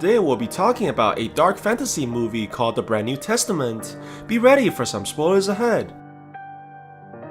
today we'll be talking about a dark fantasy movie called The Brand New Testament. Be ready for some spoilers ahead.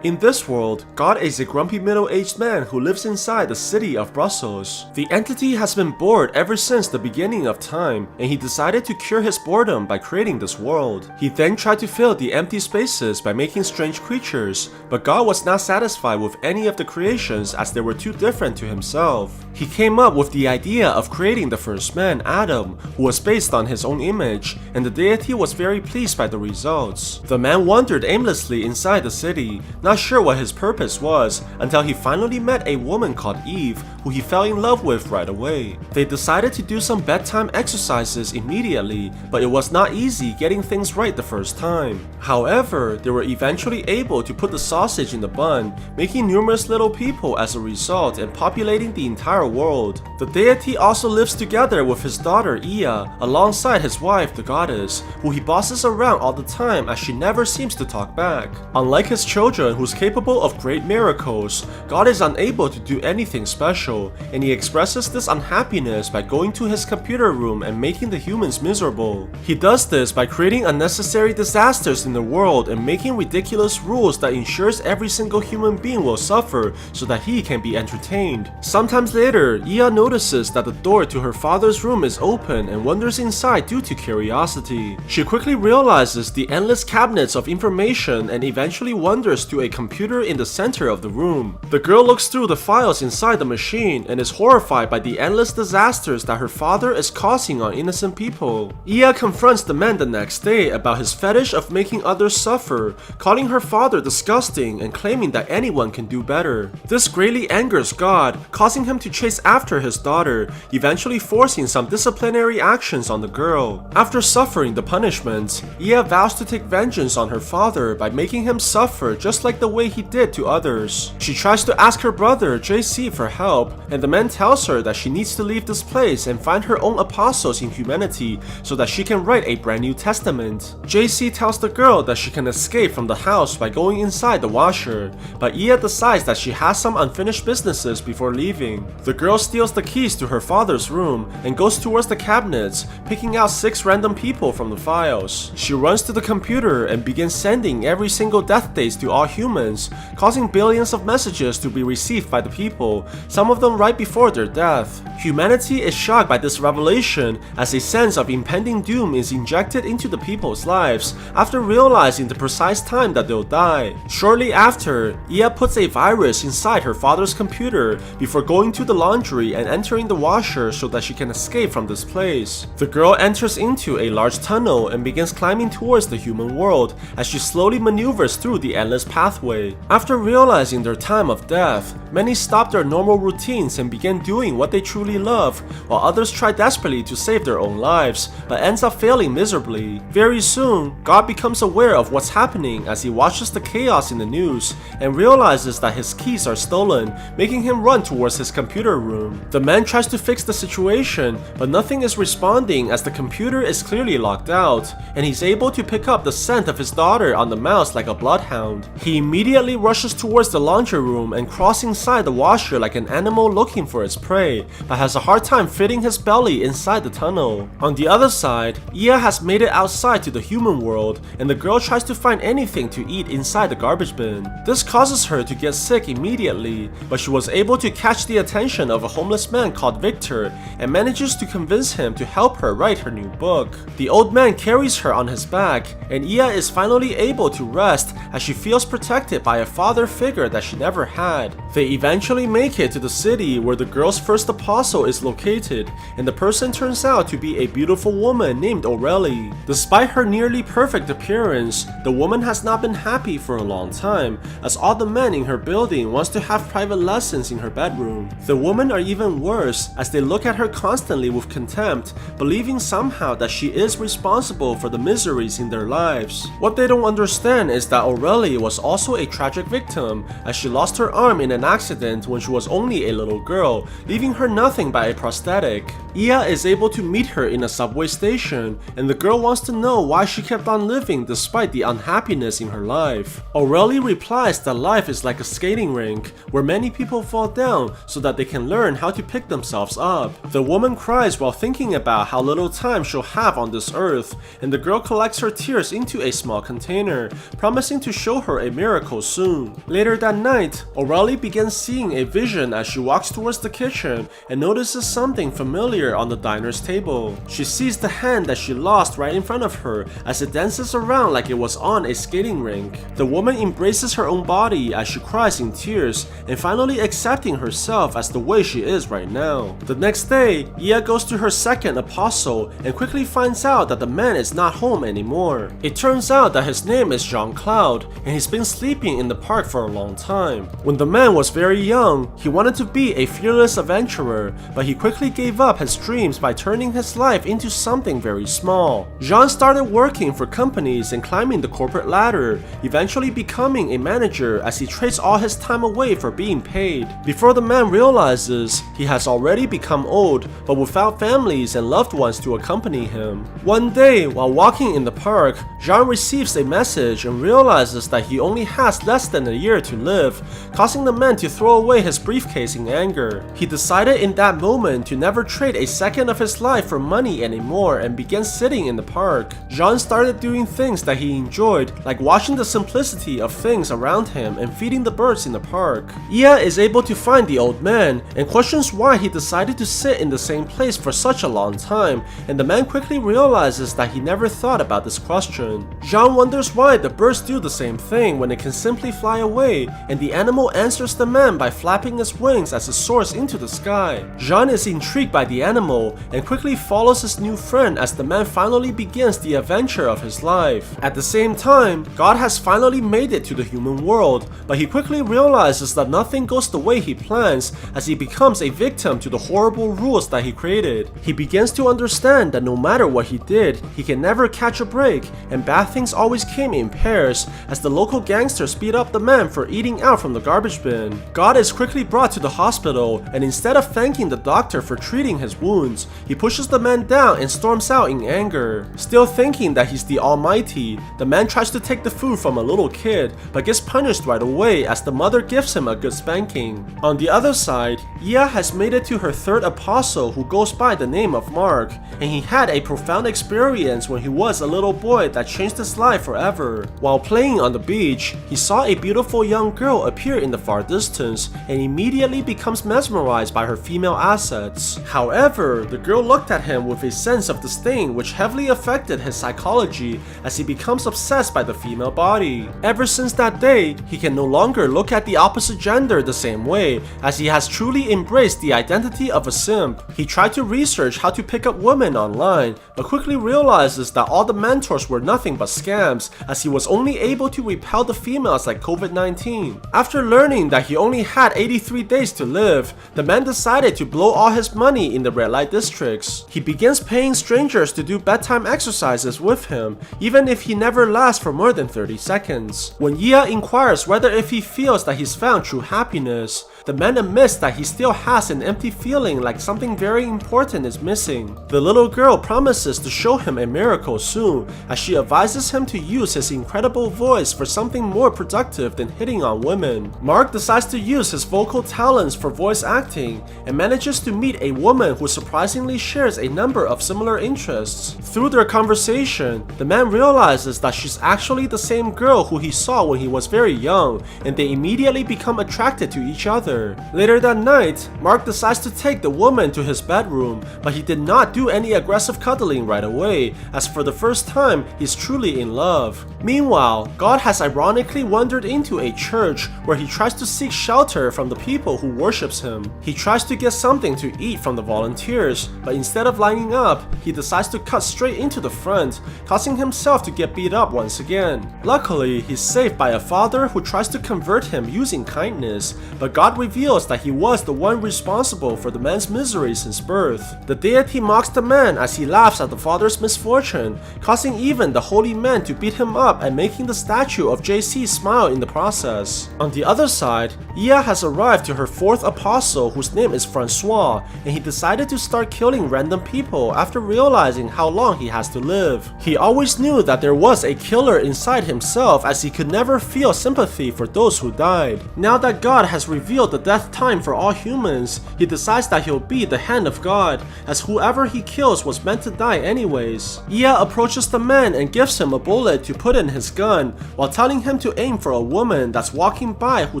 In this world, God is a grumpy middle-aged man who lives inside the city of Brussels. The entity has been bored ever since the beginning of time, and he decided to cure his boredom by creating this world. He then tried to fill the empty spaces by making strange creatures, but God was not satisfied with any of the creations as they were too different to himself. He came up with the idea of creating the first man, Adam, who was based on his own image, and the deity was very pleased by the results. The man wandered aimlessly inside the city, not sure what his purpose was, until he finally met a woman called Eve, who he fell in love with right away. They decided to do some bedtime exercises immediately, but it was not easy getting things right the first time. However, they were eventually able to put the sausage in the bun, making numerous little people as a result and populating the entire world. The deity also lives together with his daughter Ea, alongside his wife, the goddess, who he bosses around all the time as she never seems to talk back. Unlike his children, who's capable of great miracles, God is unable to do anything special, and he expresses this unhappiness by going to his computer room and making the humans miserable. He does this by creating unnecessary disasters in the world and making ridiculous rules that ensures every single human being will suffer so that he can be entertained. Sometimes later, Ea notices that the door to her father's room is open and wanders inside due to curiosity. She quickly realizes the endless cabinets of information and eventually wanders to a computer in the center of the room. The girl looks through the files inside the machine and is horrified by the endless disasters that her father is causing on innocent people. Ea confronts the man the next day about his fetish of making others suffer, calling her father disgusting and claiming that anyone can do better. This greatly angers God, causing him to chase after his daughter, eventually forcing some disciplinary actions on the girl. After suffering the punishment, Ea vows to take vengeance on her father by making him suffer just like the way he did to others. She tries to ask her brother JC for help, and the man tells her that she needs to leave this place and find her own apostles in humanity so that she can write a brand new testament. JC tells the girl that she can escape from the house by going inside the washer, but Ea decides that she has some unfinished businesses before leaving. The girl steals the keys to her father's room and goes towards the cabinets, picking out 6 random people from the files. She runs to the computer and begins sending every single death dates to all humans, causing billions of messages to be received by the people, some of them right before their death. Humanity is shocked by this revelation as a sense of impending doom is injected into the people's lives after realizing the precise time that they'll die. Shortly after, Ea puts a virus inside her father's computer before going to the laundry and entering the washer so that she can escape from this place. The girl enters into a large tunnel and begins climbing towards the human world as she slowly maneuvers through the endless pathway. After realizing their time of death, many stop their normal routines and begin doing what they truly love, while others try desperately to save their own lives, but ends up failing miserably. Very soon, God becomes aware of what's happening as he watches the chaos in the news and realizes that his keys are stolen, making him run towards his computer room. The man tries to fix the situation, but nothing is responding as the computer is clearly locked out, and he's able to pick up the scent of his daughter on the mouse like a bloodhound. He immediately rushes towards the laundry room and crawls inside the washer like an animal looking for its prey, but has a hard time fitting his belly inside the tunnel. On the other side, Ea has made it outside to the human world, and the girl tries to find anything to eat inside the garbage bin. This causes her to get sick immediately, but she was able to catch the attention of a homeless man called Victor and manages to convince him to help her write her new book. The old man carries her on his back, and Ea is finally able to rest as she feels protected by a father figure that she never had. They eventually make it to the city where the girl's first apostle is located, and the person turns out to be a beautiful woman named Aurelie. Despite her nearly perfect appearance, the woman has not been happy for a long time, as all the men in her building wants to have private lessons in her bedroom. The women are even worse, as they look at her constantly with contempt, believing somehow that she is responsible for the miseries in their lives. What they don't understand is that Aurelie was also also a tragic victim, as she lost her arm in an accident when she was only a little girl, leaving her nothing but a prosthetic. Ia is able to meet her in a subway station, and the girl wants to know why she kept on living despite the unhappiness in her life. Aurelie replies that life is like a skating rink, where many people fall down so that they can learn how to pick themselves up. The woman cries while thinking about how little time she'll have on this earth, and the girl collects her tears into a small container, promising to show her a miracle soon. Later that night, Aurelie begins seeing a vision as she walks towards the kitchen and notices something familiar on the diner's table. She sees the hand that she lost right in front of her as it dances around like it was on a skating rink. The woman embraces her own body as she cries in tears and finally accepting herself as the way she is right now. The next day, Ia goes to her second apostle and quickly finds out that the man is not home anymore. It turns out that his name is Jean-Claude and he's been sleeping in the park for a long time. When the man was very young, he wanted to be a fearless adventurer, but he quickly gave up his dreams by turning his life into something very small. Jean started working for companies and climbing the corporate ladder, eventually becoming a manager as he trades all his time away for being paid. Before the man realizes, he has already become old, but without families and loved ones to accompany him. One day, while walking in the park, Jean receives a message and realizes that he only has less than a year to live, causing the man to throw away his briefcase in anger. He decided in that moment to never trade a second of his life for money anymore and began sitting in the park. Jean started doing things that he enjoyed, like watching the simplicity of things around him and feeding the birds in the park. Ia is able to find the old man and questions why he decided to sit in the same place for such a long time, and the man quickly realizes that he never thought about this question. Jean wonders why the birds do the same thing when it can simply fly away, and the animal answers the man by flapping its wings as it soars into the sky. Jean is intrigued by the animal and quickly follows his new friend as the man finally begins the adventure of his life. At the same time, God has finally made it to the human world, but he quickly realizes that nothing goes the way he plans as he becomes a victim to the horrible rules that he created. He begins to understand that no matter what he did, he can never catch a break, and bad things always came in pairs as the local gangsters beat up the man for eating out from the garbage bin. God is quickly brought to the hospital, and instead of thanking the doctor for treating his wounds, he pushes the man down and storms out in anger. Still thinking that he's the almighty, the man tries to take the food from a little kid, but gets punished right away as the mother gives him a good spanking. On the other side, Ia has made it to her third apostle who goes by the name of Mark, and he had a profound experience when he was a little boy that changed his life forever. While playing on the beach, he saw a beautiful young girl appear in the far distance and immediately becomes mesmerized by her female assets. However, the girl looked at him with a sense of disdain which heavily affected his psychology as he becomes obsessed by the female body. Ever since that day, he can no longer look at the opposite gender the same way as he has truly embraced the identity of a simp. He tried to research how to pick up women online, but quickly realizes that all the mentors were nothing but scams as he was only able to repel the females like COVID-19. After learning that he only had 83 days to live, the man decided to blow all his money in the red light districts. He begins paying strangers to do bedtime exercises with him, even if he never lasts for more than 30 seconds. When Ia inquires whether if he feels that he's found true happiness, the man admits that he still has an empty feeling like something very important is missing. The little girl promises to show him a miracle soon as she advises him to use his incredible voice for something more productive than hitting on women. Mark decides to use his vocal talents for voice acting and manages to meet a woman who surprisingly shares a number of similar interests. Through their conversation, the man realizes that she's actually the same girl who he saw when he was very young, and they immediately become attracted to each other. Later that night, Mark decides to take the woman to his bedroom, but he did not do any aggressive cuddling right away, as for the first time, he's truly in love. Meanwhile, God has ironically wandered into a church where he tries to seek shelter from the people who worships him. He tries to get something to eat from the volunteers, but instead of lining up, he decides to cut straight into the front, causing himself to get beat up once again. Luckily, he's saved by a father who tries to convert him using kindness, but God reveals that he was the one responsible for the man's misery since birth. The deity mocks the man as he laughs at the father's misfortune, causing even the holy man to beat him up and making the statue of JC smile in the process. On the other side, Iya has arrived to her fourth apostle, whose name is Francois, and he decided to start killing random people after realizing how long he has to live. He always knew that there was a killer inside himself, as he could never feel sympathy for those who died. Now that God has revealed the death time for all humans, he decides that he'll be the hand of God, as whoever he kills was meant to die anyways. Iya approaches the man and gives him a bullet to put in his gun, while telling him to aim for a woman that's walking by who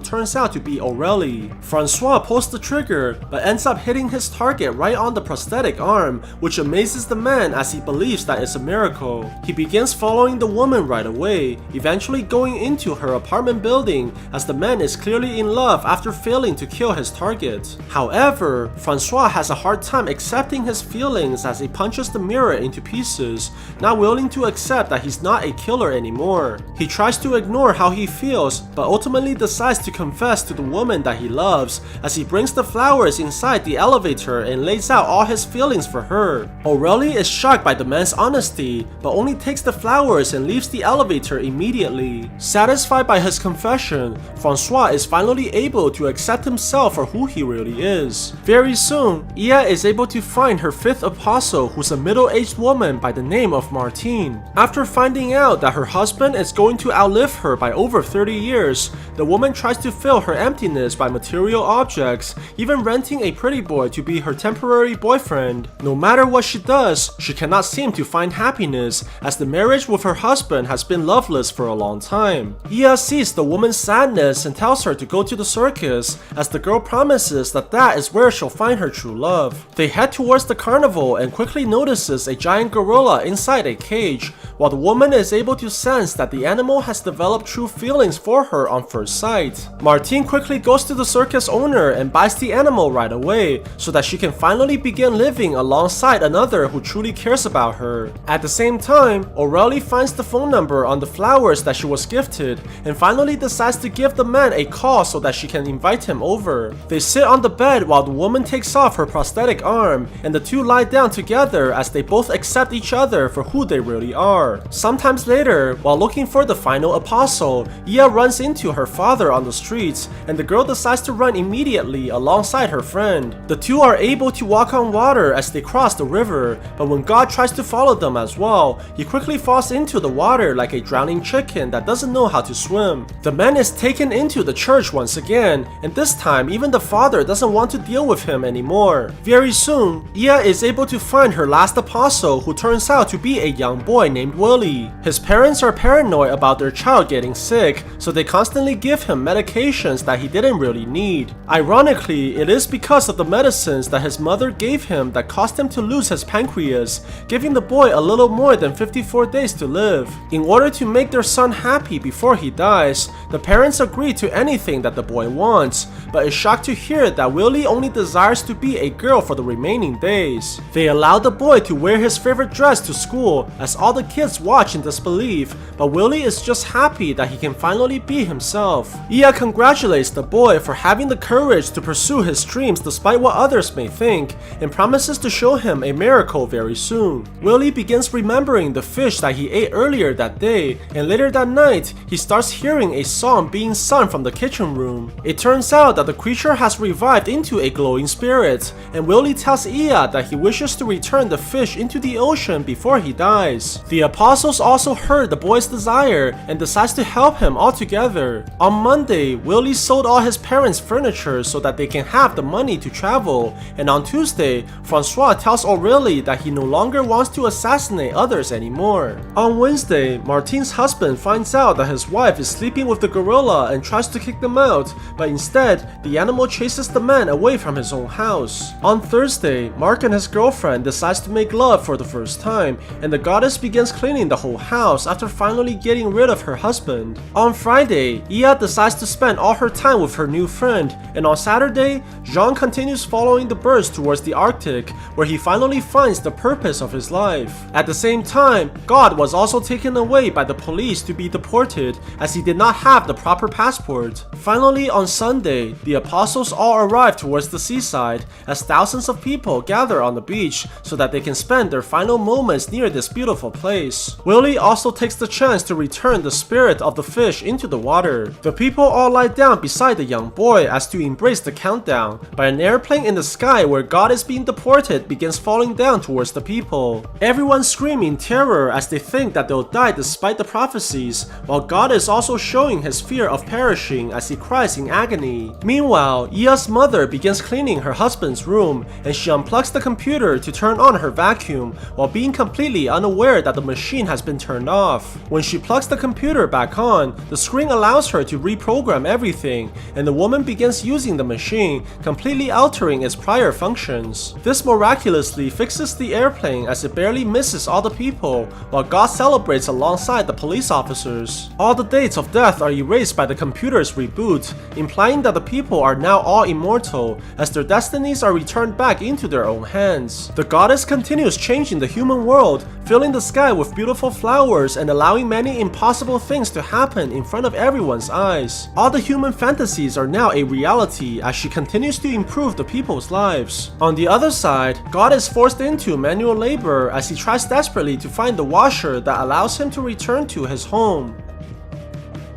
turns out to be Aurelie. Francois pulls the trigger, but ends up hitting his target right on the prosthetic arm, which amazes the man as he believes that it's a miracle. He begins following the woman right away, eventually going into her apartment building, as the man is clearly in love after failing to kill his target. However, Francois has a hard time accepting his feelings as he punches the mirror into pieces, not willing to accept that he's not a killer anymore. He tries to ignore how he feels, but ultimately decides to confess to the woman that he loves, as he brings the flowers inside the elevator and lays out all his feelings for her. Aurelie is shocked by the man's honesty, but only takes the flowers and leaves the elevator immediately. Satisfied by his confession, Francois is finally able to accept himself for who he really is. Very soon, Iya is able to find her fifth apostle, who's a middle-aged woman by the name of Martine. After finding out that her husband is going to outlive her by over 30 years, the woman tries to fill her emptiness by material objects, even renting a pretty boy to be her temporary boyfriend. No matter what she does, she cannot seem to find happiness, as the marriage with her husband has been loveless for a long time. Iya sees the woman's sadness and tells her to go to the circus, as the girl promises that that is where she'll find her true love. They head towards the carnival and quickly notices a giant gorilla inside a cage, while the woman is able to sense that the animal has developed true feelings for her on first sight. Martine quickly goes to the circus owner and buys the animal right away, so that she can finally begin living alongside another who truly cares about her. At the same time, Aurelie finds the phone number on the flowers that she was gifted, and finally decides to give the man a call so that she can invite him over. They sit on the bed while the woman takes off her prosthetic arm, and the two lie down together as they both accept each other for who they really are. Sometimes later, while looking for the final apostle, Iya runs into her father on the streets, and the girl decides to run immediately alongside her friend. The two are able to walk on water as they cross the river, but when God tries to follow them as well, he quickly falls into the water like a drowning chicken that doesn't know how to swim. The man is taken into the church once again, and this time even the father doesn't want to deal with him anymore. Very soon, Iya is able to find her last apostle, who turns out to be a young boy named Willie. His parents are paranoid about their child getting sick, so they constantly give him medications that he didn't really need. Ironically, it is because of the medicines that his mother gave him that caused him to lose his pancreas, giving the boy a little more than 54 days to live. In order to make their son happy before he dies, the parents agree to anything that the boy wants, but is shocked to hear that Willie only desires to be a girl for the remaining days. They allow the boy to wear his favorite dress to school as all the kids watch in disbelief, but Willie is just happy that he can finally be himself. Iya congratulates the boy for having the courage to pursue his dreams despite what others may think, and promises to show him a miracle very soon. Willie begins remembering the fish that he ate earlier that day, and later that night, he starts hearing a song being sung from the kitchen room. It turns out that the creature has revived into a glowing spirit, and Willie tells Iya that he wishes to return the fish into the ocean before he dies. The apostles also heard the boy's desire and decides to help him altogether. On Monday, Willie sold all his parents' furniture so that they can have the money to travel, and on Tuesday, Francois tells Aurelie that he no longer wants to assassinate others anymore. On Wednesday, Martine's husband finds out that his wife is sleeping with the gorilla and tries to kick them out, but instead, the animal chases the man away from his own house. On Thursday, Mark and his girlfriend decides to make love for the first time, and the goddess begins cleaning the whole house after finally getting rid of her husband. On Friday, Iya decides to spend all her time with her new friend, and on Saturday, Jean continues following the birds towards the Arctic, where he finally finds the purpose of his life. At the same time, God was also taken away by the police to be deported, as he did not have the proper passport. Finally, on Sunday, day, the apostles all arrive towards the seaside as thousands of people gather on the beach so that they can spend their final moments near this beautiful place. Willie also takes the chance to return the spirit of the fish into the water. The people all lie down beside the young boy as to embrace the countdown, but an airplane in the sky where God is being deported begins falling down towards the people. Everyone screams in terror as they think that they'll die despite the prophecies, while God is also showing his fear of perishing as he cries in agony. Meanwhile, Ia's mother begins cleaning her husband's room, and she unplugs the computer to turn on her vacuum while being completely unaware that the machine has been turned off. When she plugs the computer back on, the screen allows her to reprogram everything, and the woman begins using the machine, completely altering its prior functions. This miraculously fixes the airplane as it barely misses all the people, while God celebrates alongside the police officers. All the dates of death are erased by the computer's reboot, implying that the people are now all immortal, as their destinies are returned back into their own hands. The goddess continues changing the human world, filling the sky with beautiful flowers and allowing many impossible things to happen in front of everyone's eyes. All the human fantasies are now a reality as she continues to improve the people's lives. On the other side, God is forced into manual labor as he tries desperately to find the washer that allows him to return to his home.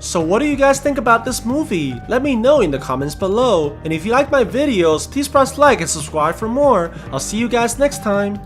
So what do you guys think about this movie? Let me know in the comments below. And if you like my videos, please press like and subscribe for more. I'll see you guys next time.